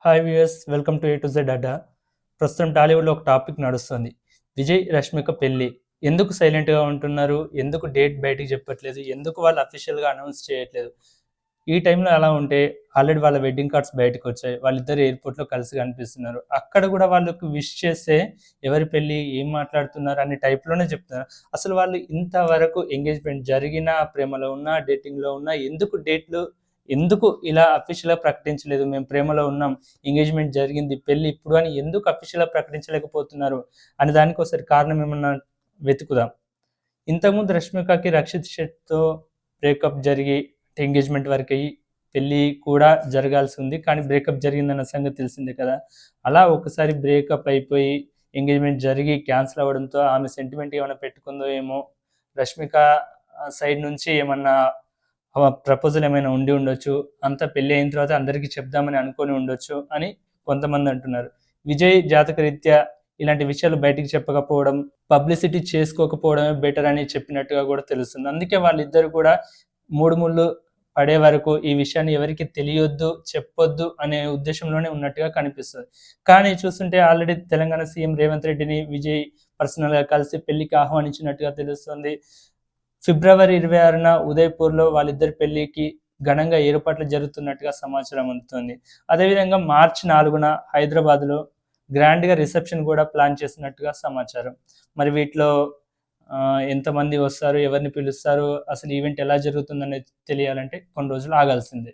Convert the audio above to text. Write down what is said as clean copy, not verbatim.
Hi viewers, welcome to A to Z Adda. ప్రస్తుతం టాలీవుడ్లో ఒక టాపిక్ నడుస్తుంది. విజయ్ రష్మిక పెళ్ళి ఎందుకు సైలెంట్గా ఉంటున్నారు, ఎందుకు డేట్ బయటికి చెప్పట్లేదు, ఎందుకు వాళ్ళు అఫీషియల్గా అనౌన్స్ చేయట్లేదు. ఈ టైంలో అలా ఉంటే ఆల్రెడీ వాళ్ళ వెడ్డింగ్ కార్డ్స్ బయటకు వచ్చాయి. వాళ్ళిద్దరు ఎయిర్పోర్ట్లో కలిసి కనిపిస్తున్నారు. అక్కడ కూడా వాళ్ళకు విష్ చేస్తే ఎవరి పెళ్ళి, ఏం మాట్లాడుతున్నారు అనే టైప్లోనే చెప్తున్నారు. అసలు వాళ్ళు ఇంతవరకు ఎంగేజ్మెంట్ జరిగినా, ప్రేమలో ఉన్నా, డేటింగ్లో ఉన్నా ఎందుకు డేట్లు, ఎందుకు ఇలా అఫీషియల్‌గా ప్రకటించలేదు, మేము ప్రేమలో ఉన్నాం, ఎంగేజ్మెంట్ జరిగింది, పెళ్లి ఇప్పుడు అని ఎందుకు అఫీషియల్‌గా ప్రకటించలేకపోతున్నారు అనే దానికి ఒకసారి కారణం ఏమన్నా వెతుకుదాం. ఇంతకుముందు రష్మికకి రక్షిత్ శెట్టితో బ్రేకప్ జరిగి ఎంగేజ్మెంట్ వరకయ్యి పెళ్లి కూడా జరగాల్సి ఉంది. కానీ బ్రేకప్ జరిగిందన్న సంగతి తెలిసిందే కదా! అలా ఒకసారి బ్రేకప్ అయిపోయి ఎంగేజ్మెంట్ జరిగి క్యాన్సిల్ అవ్వడంతో ఆమె సెంటిమెంట్ ఏమైనా పెట్టుకుందో ఏమో! రష్మిక సైడ్ నుంచి ఏమన్నా ప్రపోజల్ ఏమైనా ఉండి ఉండొచ్చు. అంతా పెళ్లి అయిన తర్వాత అందరికీ చెప్దామని అనుకోని ఉండొచ్చు అని కొంతమంది అంటున్నారు. విజయ్ జాతకరీత్యా ఇలాంటి విషయాలు బయటికి చెప్పకపోవడం, పబ్లిసిటీ చేసుకోకపోవడమే బెటర్ అని చెప్పినట్టుగా కూడా తెలుస్తుంది. అందుకే వాళ్ళిద్దరూ కూడా మూడు ముళ్ళు పడే వరకు ఈ విషయాన్ని ఎవరికీ తెలియొద్దు, చెప్పొద్దు అనే ఉద్దేశంలోనే ఉన్నట్టుగా కనిపిస్తుంది. కానీ చూస్తుంటే ఆల్రెడీ తెలంగాణ సీఎం రేవంత్ రెడ్డిని విజయ్ పర్సనల్‌గా కలిసి పెళ్లికి ఆహ్వానించినట్టుగా తెలుస్తుంది. ఫిబ్రవరి 26న ఉదయపూర్‌లో వాళ్ళిద్దరి పెళ్లికి ఘనంగా ఏర్పాట్లు జరుగుతున్నట్టుగా సమాచారం అందుతోంది. అదేవిధంగా మార్చి 4న హైదరాబాద్‌లో గ్రాండ్‌గా రిసెప్షన్ కూడా ప్లాన్ చేస్తున్నట్టుగా సమాచారం. మరి వీటిలో ఎంతమంది వస్తారు, ఎవరిని పిలుస్తారు, అసలు ఈవెంట్ ఎలా జరుగుతుందనేది తెలియాలంటే కొన్ని రోజులు ఆగాల్సిందే.